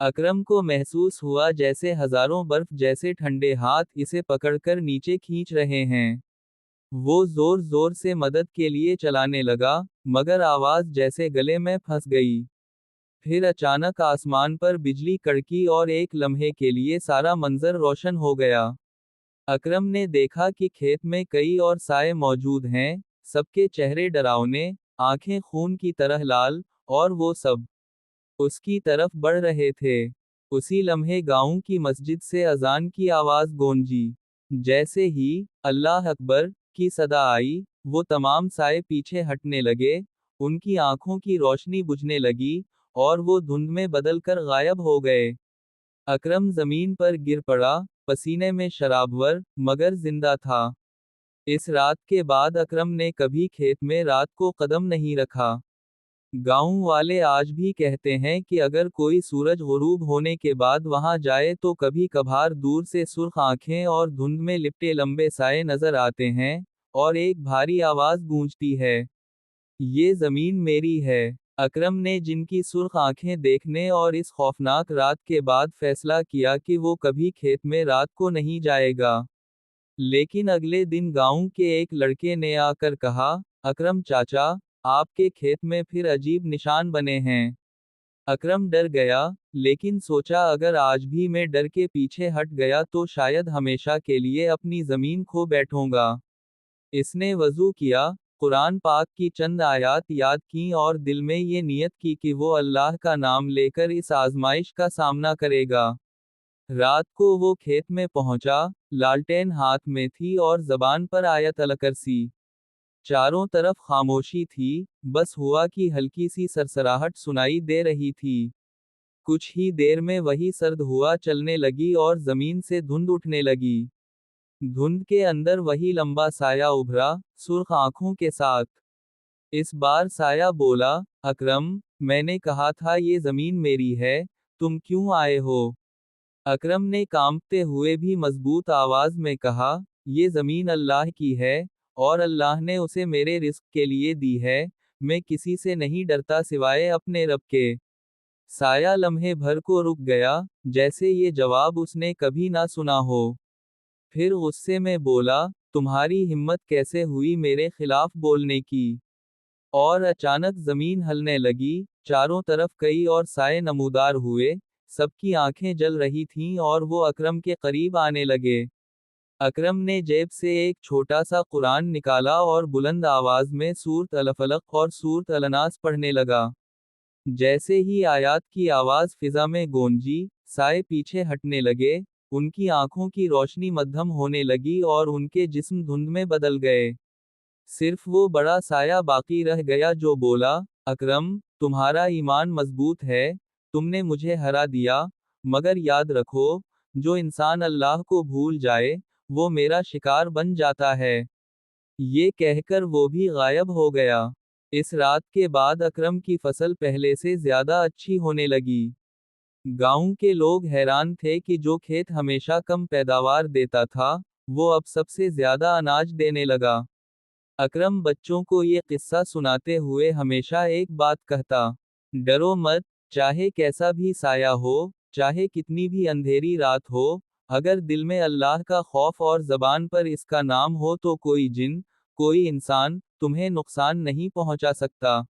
अकरम को महसूस हुआ जैसे हजारों बर्फ जैसे ठंडे हाथ इसे पकड़कर नीचे खींच रहे हैं। वो जोर जोर से मदद के लिए चलाने लगा, मगर आवाज जैसे गले में फंस गई। फिर अचानक आसमान पर बिजली कड़की और एक लम्हे के लिए सारा मंजर रोशन हो गया। अकरम ने देखा कि खेत में कई और साए मौजूद हैं, सबके चेहरे डरावने, आंखें खून की तरह लाल, और वो सब उसकी तरफ बढ़ रहे थे। उसी लम्हे गांव की मस्जिद से अजान की आवाज गूंजी। जैसे ही अल्लाह अकबर की सदा आई, वो तमाम साए पीछे हटने लगे, उनकी आंखों की रोशनी बुझने लगी, और वो धुंध में बदलकर गायब हो गए। अकरम जमीन पर गिर पड़ा, पसीने में शराबवर, मगर जिंदा था। इस रात के बाद अकरम ने कभी खेत में रात को कदम नहीं रखा। गांव वाले आज भी कहते हैं कि अगर कोई सूरज गुरूब होने के बाद वहां जाए तो कभी कभार दूर से सुर्ख आंखें और धुंध में लिपटे लंबे साए नजर आते हैं, और एक भारी आवाज गूंजती है, ये जमीन मेरी है। अकरम ने जिनकी सुर्ख आंखें देखने और इस खौफनाक रात के बाद फैसला किया कि वो कभी खेत में रात को नहीं जाएगा। लेकिन अगले दिन गांव के एक लड़के ने आकर कहा, अकरम चाचा, आपके खेत में फिर अजीब निशान बने हैं। अकरम डर गया, लेकिन सोचा अगर आज भी मैं डर के पीछे हट गया तो शायद हमेशा के लिए अपनी जमीन खो बैठूंगा। इसने वजू किया, कुरान पाक की चंद आयात याद की और दिल में ये नियत की कि वो अल्लाह का नाम लेकर इस आजमाइश का सामना करेगा। रात को वो खेत में पहुंचा, लालटेन हाथ में थी और जबान पर आयत अलकरसी। चारों तरफ खामोशी थी, बस हुआ की हल्की सी सरसराहट सुनाई दे रही थी। कुछ ही देर में वही सर्द हुआ चलने लगी और जमीन से धुंध उठने लगी। धुंध के अंदर वही लंबा साया उभरा, सुर्ख आंखों के साथ। इस बार साया बोला, अकरम, मैंने कहा था ये जमीन मेरी है, तुम क्यों आए हो? अकरम ने कांपते हुए भी मजबूत आवाज में कहा, ये जमीन अल्लाह की है, और अल्लाह ने उसे मेरे रिस्क के लिए दी है, मैं किसी से नहीं डरता सिवाय अपने रब के। साया लम्हे भर को रुक गया, जैसे ये जवाब उसने कभी ना सुना हो। फिर गुस्से में बोला, तुम्हारी हिम्मत कैसे हुई मेरे खिलाफ बोलने की? और अचानक जमीन हिलने लगी, चारों तरफ कई और साए नमूदार हुए, सबकी आंखें जल रही थीं और वो अकरम के करीब आने लगे। अकरम ने जेब से एक छोटा सा कुरान निकाला और बुलंद आवाज में सूरत अल-फलक और सूरत अल-नास पढ़ने लगा। जैसे ही आयात की आवाज फिजा में गूंजी, साए पीछे हटने लगे, उनकी आंखों की रोशनी मध्यम होने लगी और उनके जिस्म धुंध में बदल गए। सिर्फ वो बड़ा साया बाकी रह गया जो बोला, अकरम, तुम्हारा ईमान मजबूत है, तुमने मुझे हरा दिया, मगर याद रखो, जो इंसान अल्लाह को भूल जाए, वो मेरा शिकार बन जाता है। ये कहकर वो भी गायब हो गया। इस रात के बाद अकरम की फसल पहले से ज्यादा अच्छी होने लगी। गांव के लोग हैरान थे कि जो खेत हमेशा कम पैदावार देता था, वो अब सबसे ज्यादा अनाज देने लगा। अकरम बच्चों को ये किस्सा सुनाते हुए हमेशा एक बात कहता, डरो मत, चाहे कैसा भी साया हो, चाहे कितनी भी अंधेरी रात हो, अगर दिल में अल्लाह का खौफ और जबान पर इसका नाम हो तो कोई जिन, कोई इंसान, तुम्हें नुकसान नहीं पहुंचा सकता।